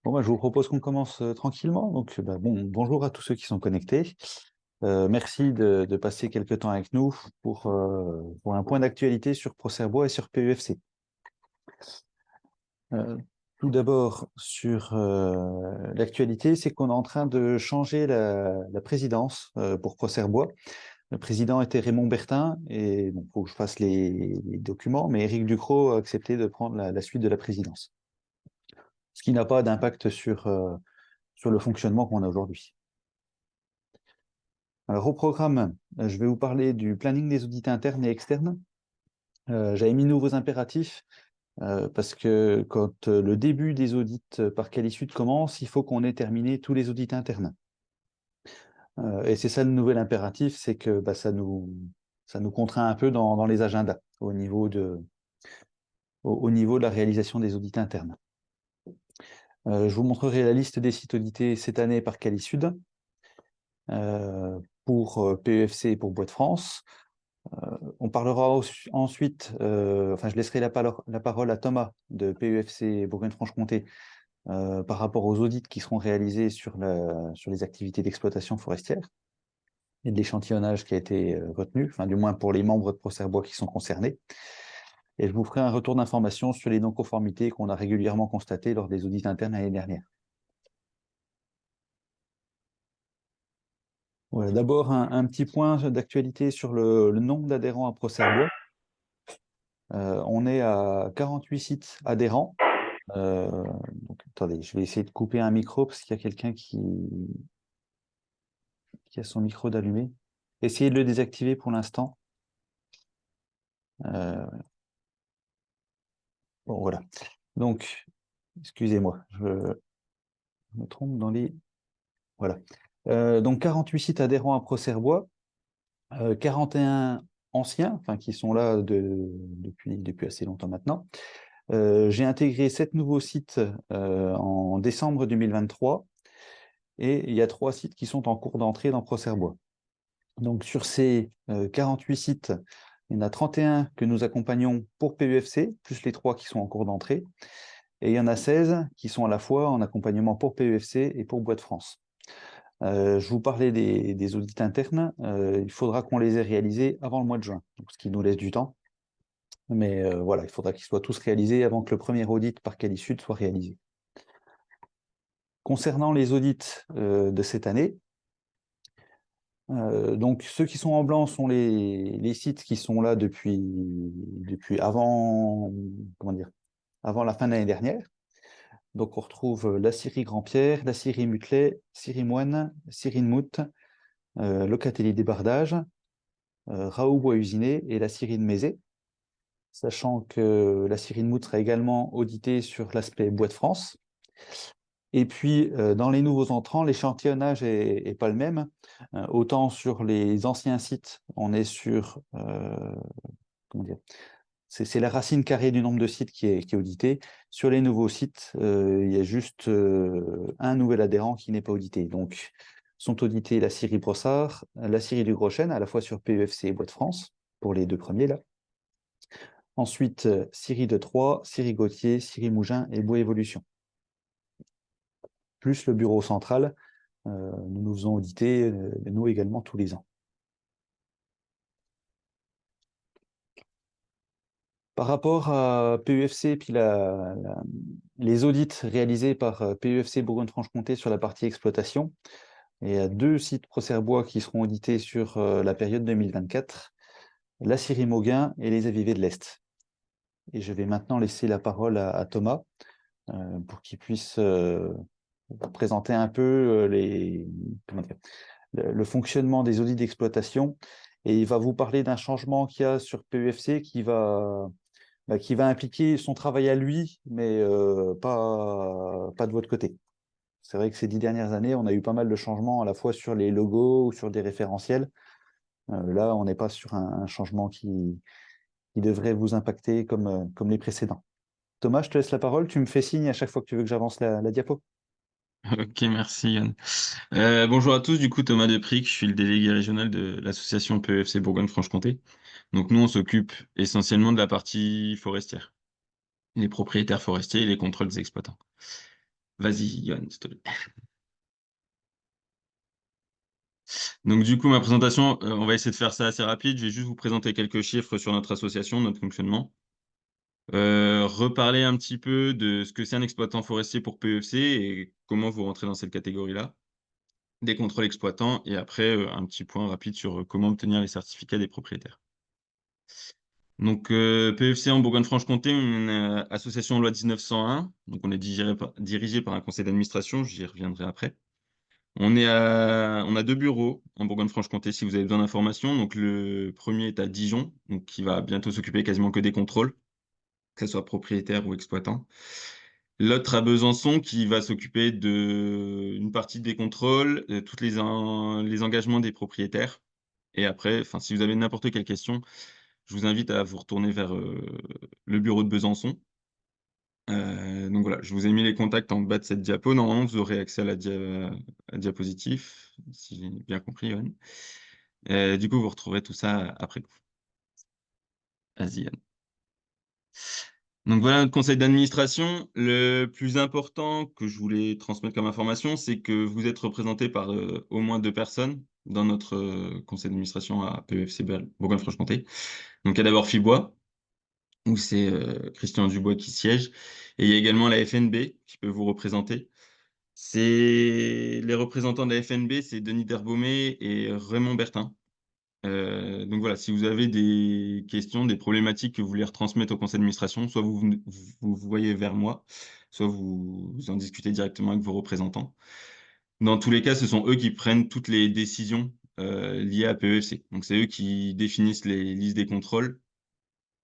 Je vous propose qu'on commence tranquillement. Bonjour à tous ceux qui sont connectés. Merci de passer quelques temps avec nous pour un point d'actualité sur Procerbois et sur PEFC. Euh, Tout d'abord, sur l'actualité, c'est qu'on est en train de changer la présidence pour Procerbois. Le président était Raymond Bertin, et il faut que je fasse les documents, mais Éric Ducrot a accepté de prendre la suite de la présidence, ce qui n'a pas d'impact sur le fonctionnement qu'on a aujourd'hui. Alors, au programme, je vais vous parler du planning des audits internes et externes. J'avais mis nouveaux impératifs parce que quand le début des audits par Qualisud commence, il faut qu'on ait terminé tous les audits internes. Et c'est ça le nouvel impératif, c'est que ça nous contraint un peu dans les agendas au niveau de la réalisation des audits internes. Je vous montrerai la liste des sites audités cette année par Qualisud pour PEFC et pour Bois de France. On parlera ensuite, je laisserai la parole à Thomas de PEFC Bourgogne-Franche-Comté par rapport aux audits qui seront réalisés sur les activités d'exploitation forestière et de l'échantillonnage qui a été retenu, du moins pour les membres de Procerbois qui sont concernés. Et je vous ferai un retour d'information sur les non-conformités qu'on a régulièrement constatées lors des audits internes l'année dernière. Voilà, d'abord, un petit point d'actualité sur le nombre d'adhérents à Procerbois. On est à 48 sites adhérents. Attendez, je vais essayer de couper un micro parce qu'il y a quelqu'un qui a son micro d'allumé. Essayez de le désactiver pour l'instant. Voilà. Donc, excusez-moi, je me trompe dans les... Voilà. Donc, 48 sites adhérents à Procerbois, 41 anciens, qui sont là depuis assez longtemps maintenant. J'ai intégré 7 nouveaux sites en décembre 2023 et il y a 3 sites qui sont en cours d'entrée dans Procerbois. Donc sur ces 48 sites, il y en a 31 que nous accompagnons pour PEFC, plus les 3 qui sont en cours d'entrée. Et il y en a 16 qui sont à la fois en accompagnement pour PEFC et pour Bois de France. Je vous parlais des audits internes. Il faudra qu'on les ait réalisés avant le mois de juin, ce qui nous laisse du temps. Mais voilà, il faudra qu'ils soient tous réalisés avant que le premier audit par Qualisud soit réalisé. Concernant les audits de cette année, donc ceux qui sont en blanc sont les sites qui sont là depuis avant, avant la fin de l'année dernière. Donc on retrouve la scierie Grand-Pierre, la scierie Mutelet, scierie Moine, scierie de Mout, Locatelli Débardage, Raoult Bois Usiné et la scierie de Mézé. Sachant que la scierie de Mout sera également auditée sur l'aspect Bois de France. Et puis, dans les nouveaux entrants, l'échantillonnage n'est pas le même. Autant sur les anciens sites, on est sur... c'est la racine carrée du nombre de sites qui est audité. Sur les nouveaux sites, il y a juste un nouvel adhérent qui n'est pas audité. Donc, sont audités la scierie Brossard, la scierie du Gros-Chêne, à la fois sur PEFC et Bois de France, pour les 2 premiers là. Ensuite, scierie de Troyes, scierie Gauthier, scierie Mougins et Bois Évolution. Plus le bureau central, nous nous faisons auditer, nous également, tous les ans. Par rapport à PEFC, puis les audits réalisés par PEFC Bourgogne-Franche-Comté sur la partie exploitation, il y a 2 sites Procerbois qui seront audités sur la période 2024, la scierie Mauguin et les Avivés de l'Est. Et je vais maintenant laisser la parole à Thomas pour qu'il puisse présenter un peu le fonctionnement des audits d'exploitation. Et il va vous parler d'un changement qu'il y a sur PEFC qui va impliquer son travail à lui, mais pas de votre côté. C'est vrai que ces 10 dernières années, on a eu pas mal de changements à la fois sur les logos ou sur des référentiels. Là, on n'est pas sur un changement qui devrait vous impacter comme les précédents. Thomas, je te laisse la parole. Tu me fais signe à chaque fois que tu veux que j'avance la diapo. Ok, merci Yann. Bonjour à tous, du coup Thomas Depric, je suis le délégué régional de l'association PEFC Bourgogne-Franche-Comté. Donc nous on s'occupe essentiellement de la partie forestière, les propriétaires forestiers et les contrôles des exploitants. Vas-y, Johan, s'il te plaît. Donc du coup, ma présentation, on va essayer de faire ça assez rapide. Je vais juste vous présenter quelques chiffres sur notre association, notre fonctionnement. Reparler un petit peu de ce que c'est un exploitant forestier pour PEFC et comment vous rentrez dans cette catégorie-là. Des contrôles exploitants et après, un petit point rapide sur comment obtenir les certificats des propriétaires. Donc, PEFC en Bourgogne-Franche-Comté, on est une association loi 1901. Donc, on est dirigé par un conseil d'administration. J'y reviendrai après. On a deux bureaux en Bourgogne-Franche-Comté si vous avez besoin d'informations. Donc, le premier est à Dijon, donc qui va bientôt s'occuper quasiment que des contrôles, que ce soit propriétaire ou exploitant. L'autre à Besançon qui va s'occuper de une partie des contrôles, toutes les engagements des propriétaires. Et après, enfin, si vous avez n'importe quelle question, je vous invite à vous retourner vers le bureau de Besançon. Donc voilà, je vous ai mis les contacts en bas de cette diapo. Normalement, vous aurez accès à la diapositive, si j'ai bien compris, Yoann. Du coup, vous retrouverez tout ça après coup. Vas-y, Yann. Donc voilà notre conseil d'administration. Le plus important que je voulais transmettre comme information, c'est que vous êtes représenté par au moins deux personnes dans notre conseil d'administration à PEFC Bourgogne-Franche-Comté. Donc il y a d'abord Fibois, où c'est Christian Dubois qui siège, et il y a également la FNB qui peut vous représenter. C'est les représentants de la FNB, c'est Denis Derbaumet et Raymond Bertin. Donc voilà, si vous avez des questions, des problématiques que vous voulez retransmettre au conseil d'administration, soit vous voyez vers moi, soit vous en discutez directement avec vos représentants. Dans tous les cas, ce sont eux qui prennent toutes les décisions liées à PEFC. Donc c'est eux qui définissent les listes des contrôles,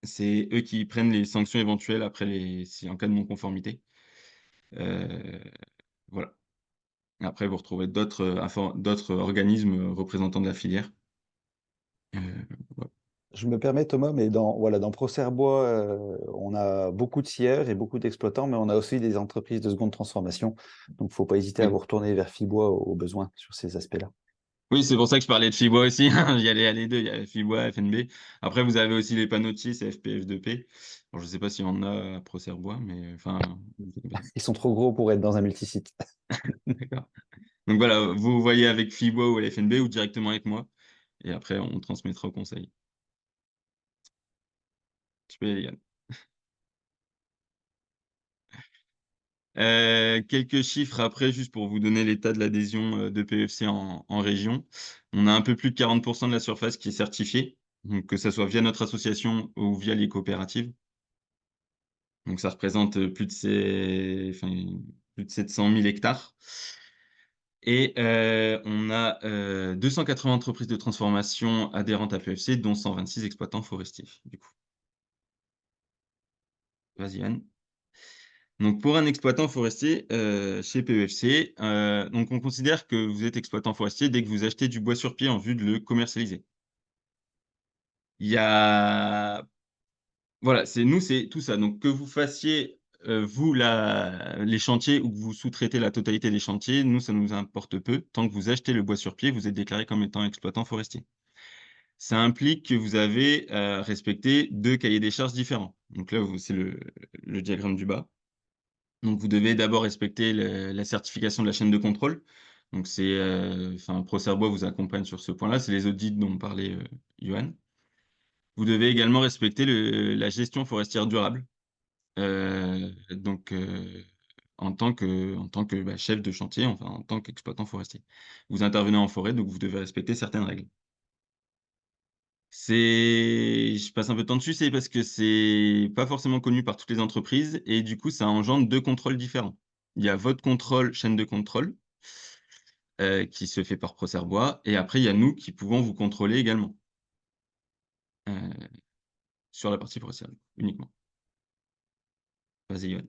c'est eux qui prennent les sanctions éventuelles après si en cas de non-conformité. Euh, voilà. Après, vous retrouvez d'autres organismes représentants de la filière. Euh, voilà. Je me permets, Thomas, mais dans Procerbois, on a beaucoup de scieurs et beaucoup d'exploitants, mais on a aussi des entreprises de seconde transformation. Donc, il ne faut pas hésiter à Oui. vous retourner vers Fibois au besoin sur ces aspects-là. Oui, c'est pour ça que je parlais de Fibois aussi. Il y a les deux, il y a Fibois, FNB. Après, vous avez aussi les panneaux-tiers, c'est FP, F2P. Alors, je ne sais pas s'il y en a à Procerbois, mais enfin, Ils sont trop gros pour être dans un multisite. d'accord. Donc voilà, vous voyez avec Fibois ou à la FNB ou directement avec moi. Et après, on transmettra au conseil. Tu peux y aller, Yann. Quelques chiffres après, juste pour vous donner l'état de l'adhésion de PEFC en région. On a un peu plus de 40% de la surface qui est certifiée, donc que ce soit via notre association ou via les coopératives. Donc ça représente plus de 700 000 hectares. Et on a 280 entreprises de transformation adhérentes à PEFC, dont 126 exploitants forestiers, du coup. Vas-y, Anne. Donc, pour un exploitant forestier chez PEFC, donc on considère que vous êtes exploitant forestier dès que vous achetez du bois sur pied en vue de le commercialiser. Il y a, voilà, c'est tout ça. Donc, que vous fassiez vous les chantiers ou que vous sous-traitez la totalité des chantiers, nous ça nous importe peu. Tant que vous achetez le bois sur pied, vous êtes déclaré comme étant exploitant forestier. Ça implique que vous avez respecté deux cahiers des charges différents. Donc là, c'est le diagramme du bas. Donc, vous devez d'abord respecter la certification de la chaîne de contrôle. Donc, Procerbois vous accompagne sur ce point-là. C'est les audits dont parlait Johan. Vous devez également respecter la gestion forestière durable. Donc, en tant que chef de chantier, enfin, en tant qu'exploitant forestier. Vous intervenez en forêt, donc vous devez respecter certaines règles. Je passe un peu de temps dessus, c'est parce que c'est pas forcément connu par toutes les entreprises et du coup, ça engendre deux contrôles différents. Il y a votre contrôle, chaîne de contrôle, qui se fait par Procerbois, et après, il y a nous qui pouvons vous contrôler également, euh, sur la partie forestière, uniquement. Vas-y, Yoann.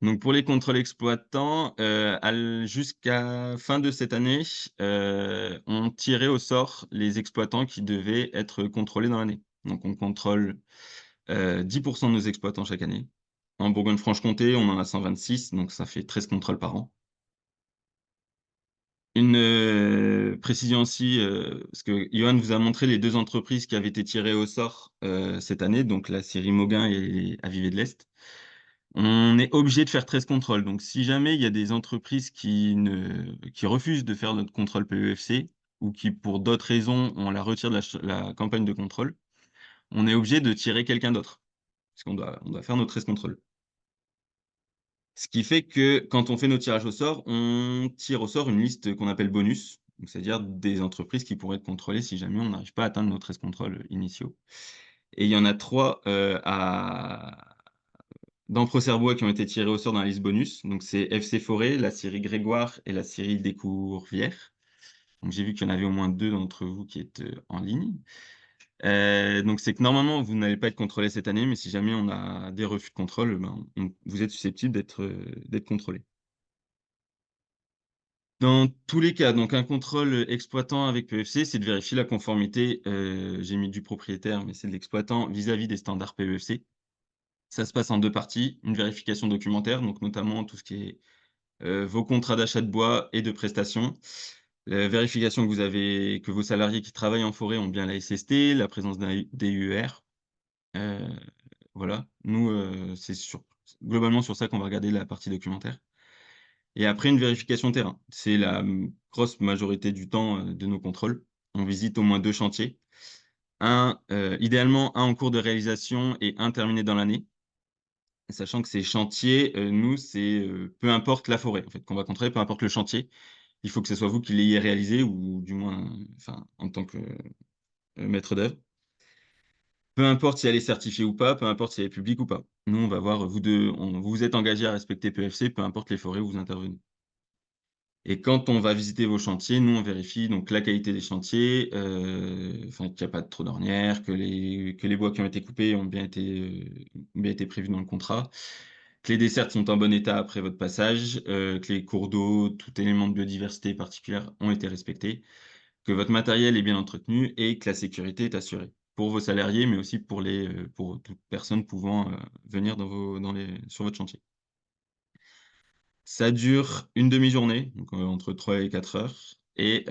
Donc, pour les contrôles exploitants, jusqu'à fin de cette année, on tirait au sort les exploitants qui devaient être contrôlés dans l'année. Donc, on contrôle 10% de nos exploitants chaque année. En Bourgogne-Franche-Comté, on en a 126, donc ça fait 13 contrôles par an. Une précision aussi, parce que Johan vous a montré les deux entreprises qui avaient été tirées au sort cette année, donc la série Mauguin et Avivé de l'Est. On est obligé de faire 13 contrôles. Donc, si jamais il y a des entreprises qui refusent de faire notre contrôle PEFC ou qui, pour d'autres raisons, on la retire de la campagne de contrôle, on est obligé de tirer quelqu'un d'autre. Parce on doit faire nos 13 contrôles. Ce qui fait que quand on fait nos tirages au sort, on tire au sort une liste qu'on appelle bonus, donc c'est-à-dire des entreprises qui pourraient être contrôlées si jamais on n'arrive pas à atteindre nos 13 contrôles initiaux. Et il y en a 3 dans Procerbois qui ont été tirés au sort dans la liste bonus. Donc c'est FC Forêt, la série Grégoire et la série Décourvière. Donc j'ai vu qu'il y en avait au moins 2 d'entre vous qui êtes en ligne. Donc c'est que normalement vous n'allez pas être contrôlé cette année, mais si jamais on a des refus de contrôle, ben, vous êtes susceptible d'être contrôlé. Dans tous les cas, donc un contrôle exploitant avec PEFC, c'est de vérifier la conformité, j'ai mis du propriétaire, mais c'est de l'exploitant vis-à-vis des standards PEFC. Ça se passe en 2 parties, une vérification documentaire, donc notamment tout ce qui est, vos contrats d'achat de bois et de prestations. La vérification que vos salariés qui travaillent en forêt ont bien la SST, la présence d'un DUER. Voilà. Nous, c'est globalement sur ça qu'on va regarder la partie documentaire. Et après une vérification terrain. C'est la, grosse majorité du temps, de nos contrôles. On visite au moins 2 chantiers. Idéalement, un en cours de réalisation et un terminé dans l'année. Sachant que ces chantiers, nous, c'est, peu importe la forêt, en fait, qu'on va contrôler, peu importe le chantier. Il faut que ce soit vous qui l'ayez réalisé ou du moins, enfin, en tant que, maître d'œuvre. Peu importe si elle est certifiée ou pas, peu importe si elle est publique ou pas. Nous, on va voir, vous vous êtes engagés à respecter PEFC, peu importe les forêts où vous intervenez. Et quand on va visiter vos chantiers, nous, on vérifie donc la qualité des chantiers, enfin, qu'il y a pas de trop d'ornières, que les bois qui ont été coupés ont bien été prévus dans le contrat, que les dessertes sont en bon état après votre passage, que les cours d'eau, tout élément de biodiversité particulière ont été respectés, que votre matériel est bien entretenu et que la sécurité est assurée pour vos salariés, mais aussi pour toute personne pouvant, venir sur votre chantier. Ça dure une demi-journée, donc entre 3 et 4 heures et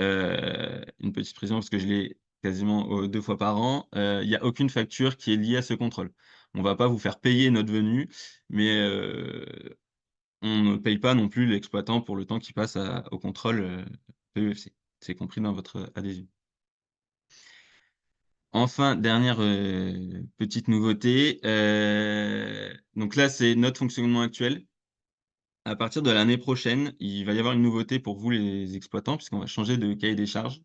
une petite précision parce que je l'ai quasiment, 2 fois par an, il y a aucune facture qui est liée à ce contrôle. On va pas vous faire payer notre venue, mais on ne paye pas non plus l'exploitant pour le temps qu'il passe au contrôle, PEFC. C'est compris dans votre adhésion. Enfin, dernière, petite nouveauté, donc là, c'est notre fonctionnement actuel. À partir de l'année prochaine, il va y avoir une nouveauté pour vous les exploitants, puisqu'on va changer de cahier des charges.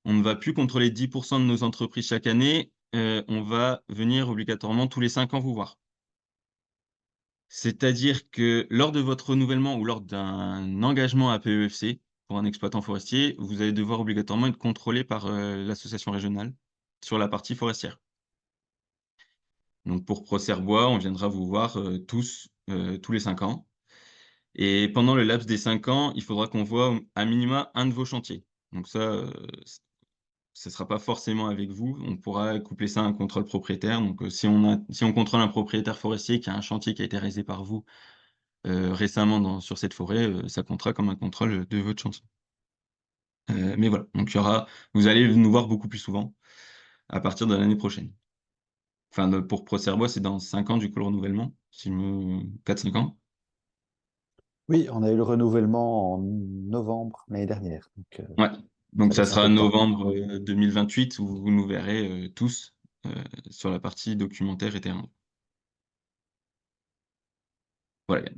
On ne va plus contrôler 10 de nos entreprises chaque année, on va venir obligatoirement tous les 5 ans vous voir. C'est-à-dire que lors de votre renouvellement ou lors d'un engagement à PEFC pour un exploitant forestier, vous allez devoir obligatoirement être contrôlé par, l'association régionale sur la partie forestière. Donc pour Procerbois, on viendra vous voir, tous les 5 ans. Et pendant le laps des 5 ans, il faudra qu'on voit à minima un de vos chantiers. Donc ça, ce sera pas forcément avec vous. On pourra coupler ça à un contrôle propriétaire. Donc, si on contrôle un propriétaire forestier qui a un chantier qui a été réalisé par vous, récemment sur cette forêt, ça comptera comme un contrôle, de votre chantier. Mais voilà, donc vous allez nous voir beaucoup plus souvent à partir de l'année prochaine. Enfin, pour Procerbois, c'est dans 5 ans, du coup, le renouvellement, 4-5 ans. Oui, on a eu le renouvellement en novembre l'année dernière. Donc, Ouais, donc ça ça laisse un peu sera de temps. novembre, 2028 où vous nous verrez, tous, sur la partie documentaire et terrain. Voilà.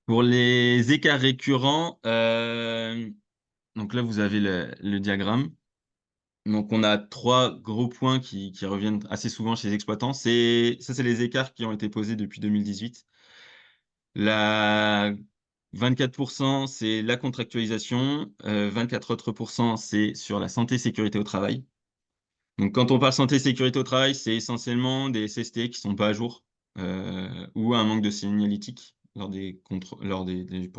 Pour les écarts récurrents, donc là, vous avez le diagramme. Donc on a 3 gros points qui reviennent assez souvent chez les exploitants. C'est les écarts qui ont été posés depuis 2018. La 24 c'est la contractualisation, 24 autres c'est sur la santé sécurité au travail. Donc quand on parle santé sécurité au travail, c'est essentiellement des SST qui sont pas à jour, ou un manque de signalétique pour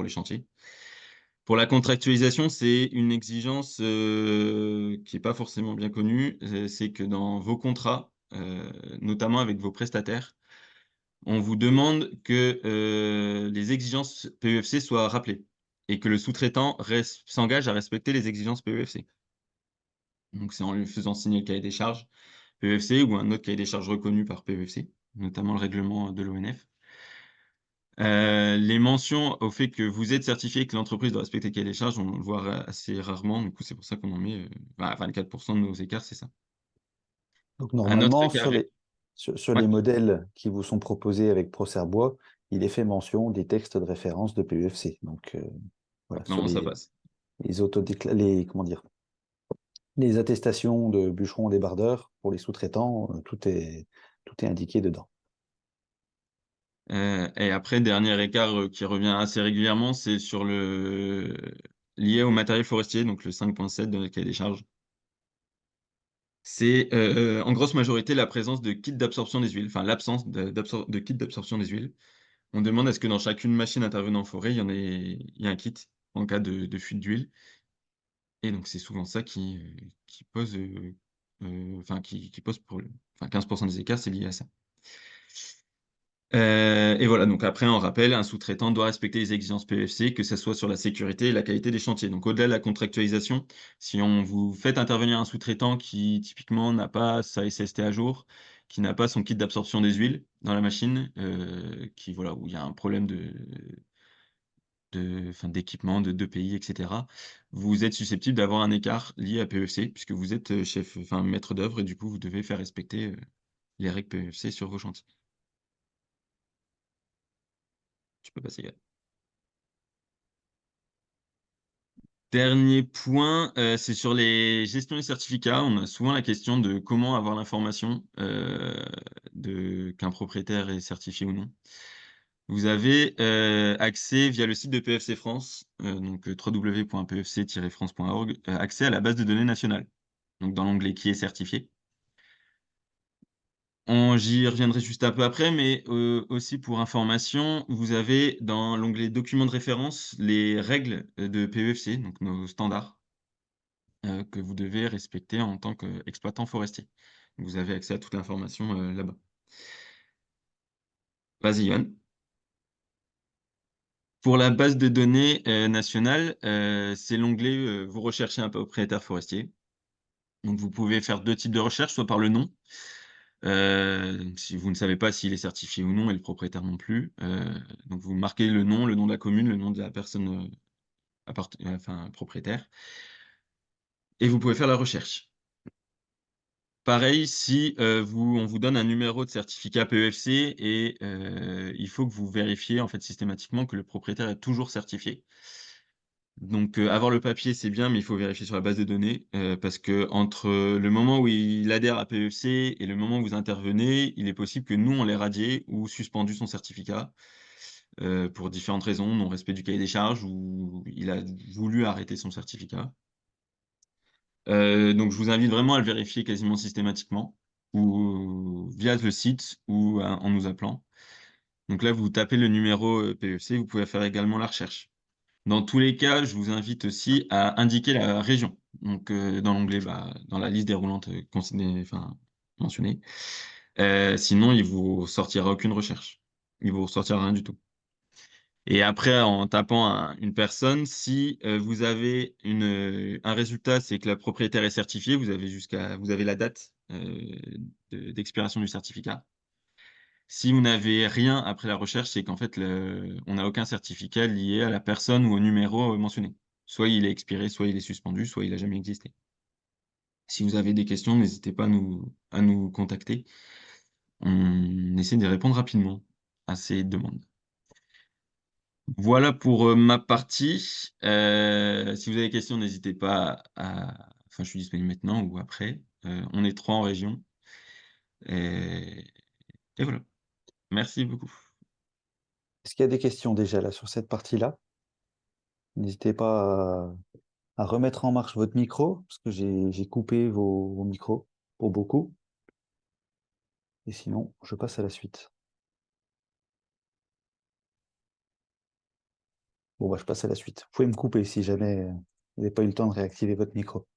les chantiers. Pour la contractualisation, c'est une exigence, qui est pas forcément bien connue, c'est que dans vos contrats, notamment avec vos prestataires, on vous demande que, les exigences PEFC soient rappelées et que le sous-traitant s'engage à respecter les exigences PEFC. Donc c'est en lui faisant signer le cahier des charges PEFC ou un autre cahier des charges reconnu par PEFC, notamment le règlement de l'ONF. Les mentions au fait que vous êtes certifié et que l'entreprise doit respecter le cahier des charges, on le voit assez rarement, du coup, c'est pour ça qu'on en met, 24 de nos écarts, c'est ça. Donc Un autre normalement, écart sur ouais, les modèles qui vous sont proposés avec Procerbois, il est fait mention des textes de référence de PEFC. Donc voilà, donc sur normalement ça passe. comment dire, les attestations de bûcherons débardeurs pour les sous-traitants, tout est indiqué dedans. Et après, dernier écart, qui revient assez régulièrement, c'est sur le lié au matériel forestier, donc le 5.7 de notre cahier des charges. C'est, en grosse majorité la présence de kits d'absorption des huiles, enfin l'absence de kits d'absorption des huiles. On demande à ce que dans chacune machine intervenant en forêt, il y ait un kit en cas de fuite d'huile et donc c'est souvent ça qui pose, enfin qui pose problème. Enfin 15 des écarts, c'est lié à ça. Et voilà, donc après, on rappelle, un sous-traitant doit respecter les exigences PEFC, que ça soit sur la sécurité et la qualité des chantiers. Donc au-delà de la contractualisation, si on vous faites intervenir un sous-traitant qui typiquement n'a pas sa SST à jour, qui n'a pas son kit d'absorption des huiles dans la machine, qui voilà, où il y a un problème enfin, d'équipement, de pays, et cetera, vous êtes susceptible d'avoir un écart lié à PEFC puisque vous êtes, chef enfin maître d'œuvre et du coup, vous devez faire respecter, les règles PEFC sur vos chantiers. Tu peux passer, Gaël. Dernier point, c'est sur les gestions des certificats. On a souvent la question de comment avoir l'information, de qu'un propriétaire est certifié ou non. Vous avez, accès via le site de PEFC France, donc www.pefc-france.org, accès à la base de données nationale, donc dans l'onglet «Qui est certifié?» J'y reviendrai juste un peu après, mais aussi pour information, vous avez dans l'onglet «Documents de référence» les règles, de PEFC, donc nos standards. Que vous devez respecter en tant qu'exploitant forestier. Vous avez accès à toute l'information, là-bas. Vas-y, Yoann. Pour la base de données, nationale, c'est l'onglet, vous recherchez un propriétaire forestier. Donc vous pouvez faire 2 types de recherches, soit par le nom, donc si vous ne savez pas s'il est certifié ou non et le propriétaire non plus, donc vous marquez le nom de la commune, le nom de la personne, enfin propriétaire et vous pouvez faire la recherche. Pareil, si, on vous donne un numéro de certificat PEFC et il faut que vous vérifiez, en fait, systématiquement que le propriétaire est toujours certifié. Donc, avoir le papier, c'est bien, mais il faut vérifier sur la base de données, parce qu'entre, le moment où il adhère à PEFC et le moment où vous intervenez, il est possible que nous, on l'ait radié ou suspendu son certificat, pour différentes raisons, non-respect du cahier des charges ou il a voulu arrêter son certificat. Donc je vous invite vraiment à le vérifier quasiment systématiquement ou via le site ou en nous appelant. Donc là, vous tapez le numéro, PEFC, vous pouvez faire également la recherche. Dans tous les cas, je vous invite aussi à indiquer la région. Donc, dans l'onglet, dans la liste déroulante, enfin, mentionnée. Sinon, il vous sortira aucune recherche. Il vous ressortira rien du tout. Et après, en tapant une personne, si vous avez un résultat, c'est que la propriétaire est certifiée, vous avez la date d'expiration du certificat. Si vous n'avez rien après la recherche, c'est qu'en fait, on n'a aucun certificat lié à la personne ou au numéro mentionné. Soit il est expiré, soit il est suspendu, soit il n'a jamais existé. Si vous avez des questions, n'hésitez pas à nous contacter. On essaie de répondre rapidement à ces demandes. Voilà pour, ma partie. Si vous avez des questions, n'hésitez pas à enfin, je suis disponible maintenant ou après. On est 3 en région et et voilà. Merci beaucoup. Est-ce qu'il y a des questions déjà là sur cette partie-là? N'hésitez pas à remettre en marche votre micro, parce que j'ai coupé vos micros pour beaucoup. Et sinon, je passe à la suite. Bon, bah, je passe à la suite. Vous pouvez me couper si jamais vous n'avez pas eu le temps de réactiver votre micro.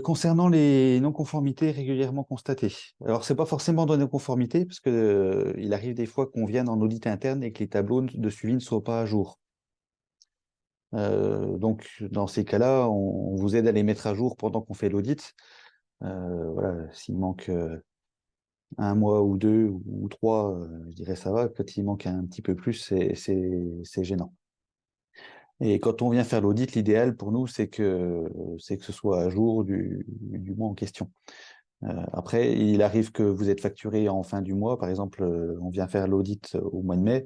Concernant les non-conformités régulièrement constatées. Alors, c'est pas forcément des non-conformités, parce que, il arrive des fois qu'on vienne en audit interne et que les tableaux de suivi ne soient pas à jour. Donc, dans ces cas-là, on vous aide à les mettre à jour pendant qu'on fait l'audit. Voilà, s'il manque un mois ou deux ou trois, je dirais ça va. Quand il manque un petit peu plus, c'est gênant. Et quand on vient faire l'audit, l'idéal pour nous, c'est que ce soit à jour du mois en question. Après, il arrive que vous êtes facturé en fin du mois. Par exemple, on vient faire l'audit au mois de mai.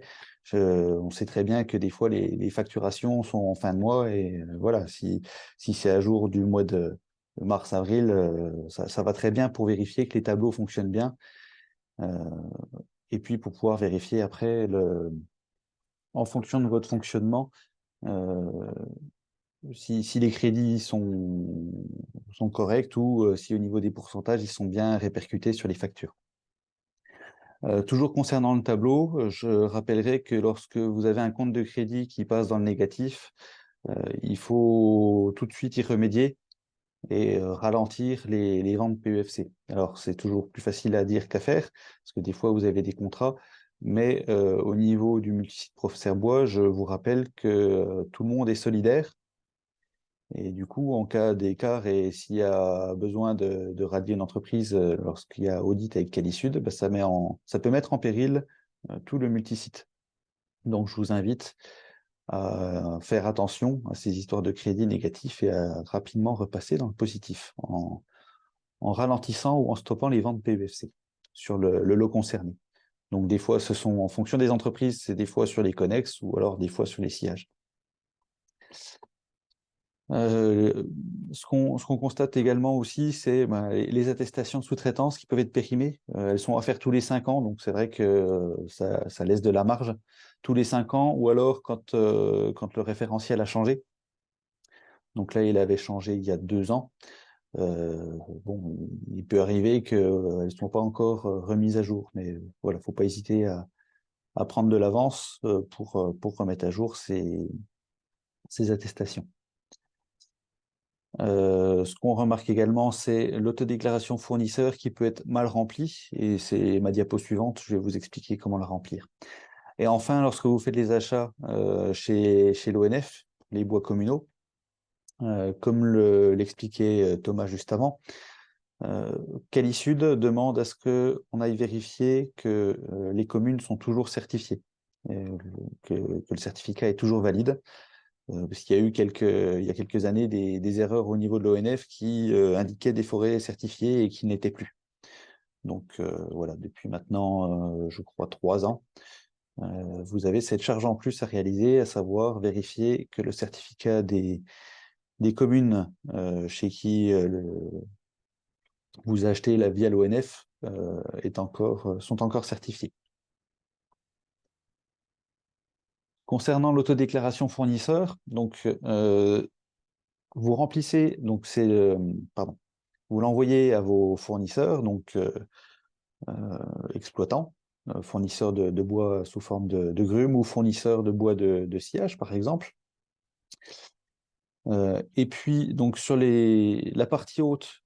On sait très bien que des fois, les facturations sont en fin de mois. Et voilà, si c'est à jour du mois de mars-avril, ça va très bien pour vérifier que les tableaux fonctionnent bien. Euh, et puis pour pouvoir vérifier après, en fonction de votre fonctionnement, euh, si les crédits sont corrects ou si au niveau des pourcentages, ils sont bien répercutés sur les factures. Toujours concernant le tableau, je rappellerai que lorsque vous avez un compte de crédit qui passe dans le négatif, il faut tout de suite y remédier et ralentir les ventes PEFC. Alors, c'est toujours plus facile à dire qu'à faire, parce que des fois, vous avez des contrats, mais au niveau du multisite Professeur Bois, je vous rappelle que tout le monde est solidaire. Et du coup, en cas d'écart et s'il y a besoin de radier une entreprise lorsqu'il y a audit avec Qualisud, bah, ça peut mettre en péril tout le multisite. Donc, je vous invite à faire attention à ces histoires de crédit négatif et à rapidement repasser dans le positif en ralentissant ou en stoppant les ventes PEFC sur le lot concerné. Donc, des fois, ce sont en fonction des entreprises, c'est des fois sur les connexes ou alors des fois sur les sillages. Euh, ce qu'on constate également aussi, c'est les attestations de sous-traitance qui peuvent être périmées. Elles sont à faire tous les 5 ans, donc c'est vrai que ça laisse de la marge tous les 5 ans, ou alors quand le référentiel a changé. Donc là, il avait changé il y a 2 ans. Bon, il peut arriver qu'elles ne sont pas encore remises à jour, mais voilà, il ne faut pas hésiter à prendre de l'avance pour remettre à jour ces attestations. Ce qu'on remarque également, c'est l'autodéclaration fournisseur qui peut être mal remplie. Et c'est ma diapo suivante, je vais vous expliquer comment la remplir. Et enfin, lorsque vous faites les achats chez l'ONF, les bois communaux, comme l'expliquait Thomas juste avant, Qualisud demande à ce qu'on aille vérifier que les communes sont toujours certifiées, que le certificat est toujours valide. Parce qu'il y a eu il y a quelques années des erreurs au niveau de l'ONF qui indiquaient des forêts certifiées et qui n'étaient plus. Donc voilà, depuis maintenant, je crois, 3 ans, vous avez cette charge en plus à réaliser, à savoir vérifier que le certificat des communes chez qui vous achetez via l'ONF sont encore certifiés. Concernant l'autodéclaration fournisseur, donc vous remplissez, donc pardon, vous l'envoyez à vos fournisseurs, donc exploitants, fournisseurs de bois sous forme de grumes ou fournisseurs de bois de sciage, par exemple. Et puis, donc sur la partie haute,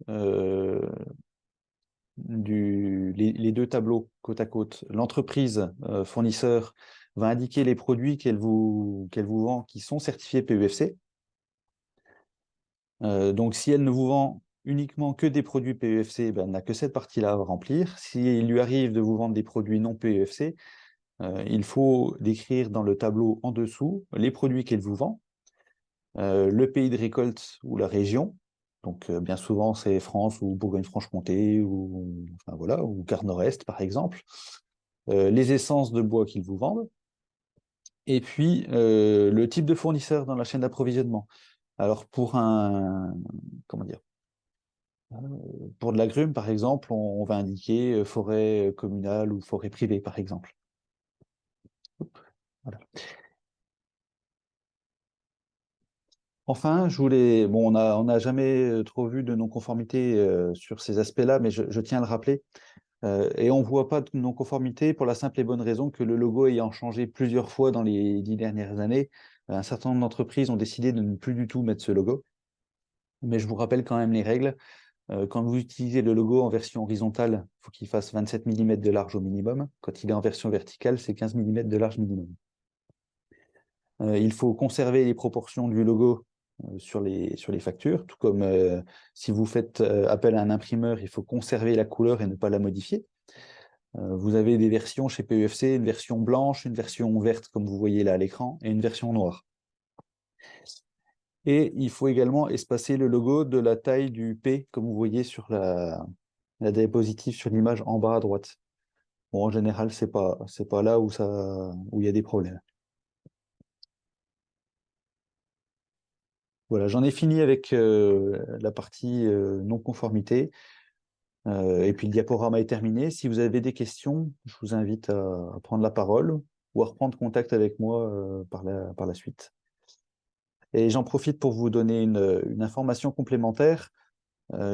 les deux tableaux côte à côte, l'entreprise fournisseur va indiquer les produits qu'elle vous vend qui sont certifiés PEFC. Donc, si elle ne vous vend uniquement que des produits PEFC, ben, elle n'a que cette partie-là à remplir. S'il lui arrive de vous vendre des produits non PEFC, il faut décrire dans le tableau en dessous les produits qu'elle vous vend, le pays de récolte ou la région. Donc, bien souvent, c'est France ou Bourgogne-Franche-Comté ou, enfin, voilà, ou Gard Nord-Est, par exemple. Les essences de bois qu'ils vous vendent. Et puis, le type de fournisseur dans la chaîne d'approvisionnement. Alors, comment dire, pour de la grume, par exemple, on va indiquer forêt communale ou forêt privée, par exemple. Voilà. Enfin, bon, on n'a jamais trop vu de non-conformité sur ces aspects-là, mais je tiens à le rappeler. Et on ne voit pas de non-conformité pour la simple et bonne raison que le logo ayant changé plusieurs fois dans les 10 dernières années, un certain nombre d'entreprises ont décidé de ne plus du tout mettre ce logo. Mais je vous rappelle quand même les règles. Quand vous utilisez le logo en version horizontale, il faut qu'il fasse 27 mm de large au minimum. Quand il est en version verticale, c'est 15 mm de large minimum. Il faut conserver les proportions du logo sur les factures, tout comme si vous faites appel à un imprimeur, il faut conserver la couleur et ne pas la modifier. Vous avez des versions chez PEFC, une version blanche, une version verte, comme vous voyez là à l'écran, et une version noire. Et il faut également espacer le logo de la taille du P, comme vous voyez sur la diapositive sur l'image en bas à droite. Bon, en général, c'est pas là où il y a des problèmes. Voilà, j'en ai fini avec la partie non-conformité. Et puis le diaporama est terminé. Si vous avez des questions, je vous invite à prendre la parole ou à reprendre contact avec moi par la suite. Et j'en profite pour vous donner une information complémentaire.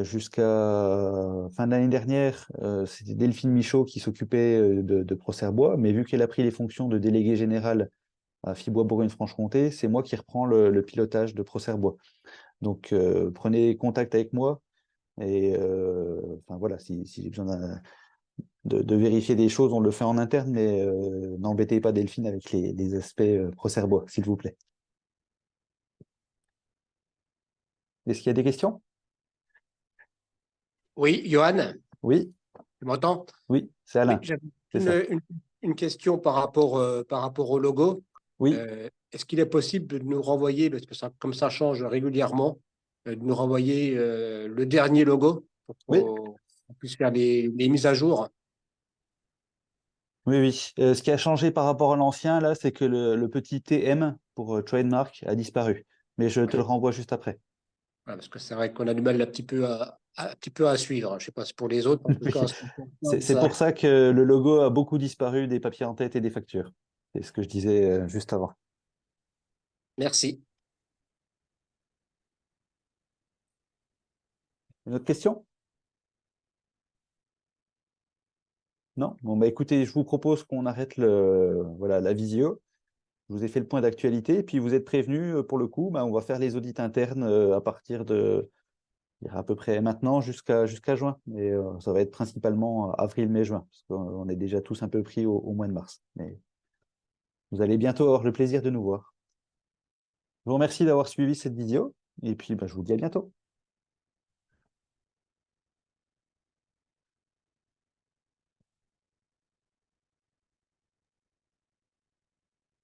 Jusqu'à fin d'année dernière, c'était Delphine Michaud qui s'occupait de Procerbois, mais vu qu'elle a pris les fonctions de déléguée générale à Fibois Bourgogne-Franche-Comté, c'est moi qui reprends le pilotage de Procerbois. Donc prenez contact avec moi et enfin voilà, si j'ai besoin de vérifier des choses, on le fait en interne, mais n'embêtez pas Delphine avec les aspects Procerbois, s'il vous plaît. Est-ce qu'il y a des questions? Oui, Johan, Oui, tu m'entends? oui, c'est Oui, Alain, j'avais c'est ça. une question par rapport au logo. Oui, Est-ce qu'il est possible de nous renvoyer, parce que comme ça change régulièrement, de nous renvoyer le dernier logo pour oui, qu'on puisse faire les mises à jour? oui, oui. Ce qui a changé par rapport à l'ancien, là, c'est que le petit TM pour trademark a disparu. Mais je te le Ouais. renvoie juste après. Voilà, parce que c'est vrai qu'on a du mal un petit peu un petit peu à suivre. Je ne sais pas si pour les autres, en tout cas, Oui. C'est pour ça que le logo a beaucoup disparu des papiers en tête et des factures. C'est ce que je disais juste avant. Merci. Une autre question? Non? Bon, bah écoutez, je vous propose qu'on arrête voilà, la visio. Je vous ai fait le point d'actualité, et puis vous êtes prévenus, pour le coup, bah, on va faire les audits internes à partir de, je dirais à peu près maintenant jusqu'à juin. Et ça va être principalement avril, mai, juin, parce qu'on est déjà tous un peu pris au mois de mars. Mais vous allez bientôt avoir le plaisir de nous voir. Je vous remercie d'avoir suivi cette vidéo, et puis bah, je vous dis à bientôt.